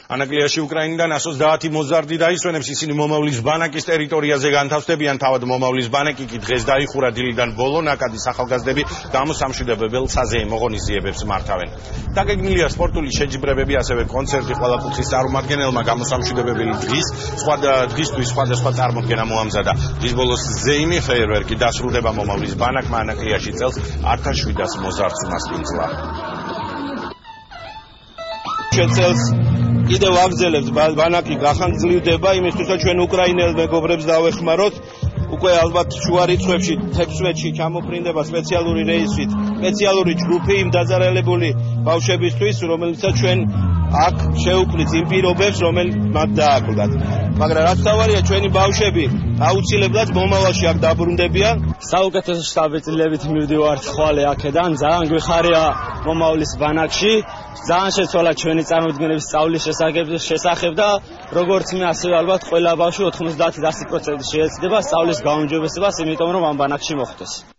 ანაკლიაში უკრაინიდან 130 მოზარდი დაისვენებს, ისინი მომავლის ბანაკის ტერიტორიაზე განთავსდებიან, თავად მომავლის ბანაკი კი დღეს დაიხურა დილიდან ბოლო, ნაკადის ახალგაზრდები გამოსამშვიდებებელ საზეიმო ღონისძიებებს მართავენ. დაგეგმილია სპორტული შეჯიბრებები, ასევე კონცერტი ყველა კუთხის წარმომადგენელმა გამოსამშვიდებელი დღისთვის სხვადასხვა წარმოდგენა მოამზადა. დღის ბოლოს ზეიმი ფეიერვერკი დასრულდება, მომავლის ბანაკმა ანაკლიაში წელს 1700 მოზარდს უმასპინძლა. ჩვენ წელს კიდევ ვაგრძელებთ ბანაკი გახანგრძლივდება, იმისთვისაც ჩვენ უკრაინელ მეგობრებს დავეხმაროთ. უკვე ალბათ შუა რიცხვებში 16-ში ჩამოფრინდება სპეციალური რეისით, სპეციალური ჯგუფი იმ დაძარალებული ბავშვებისთვის, რომელიცაც ჩვენ აქ შევქმნით იმ პირობებს, რომელიც მათ დააკლდათ. მაგრამ რაც თავარია, ჩვენი ბავშვები აუცილებლად მომავალში აქ დაბრუნდებიან. საუკეთესო შთაბეჭდილებით მივდივართ ხვალე აქედან, ძალიან გვიხარია მომავლის ბანაკში. ძალიან შეცვალა ჩვენი წარმოდგენების სწავლის შესახებ და როგორც მე ასევე ალბათ ყველა ბავშვი 90-100% შეეცდება სწავლის გაუმჯობესებას, იმიტომ რომ ამ ბანაკში მოხვდეს.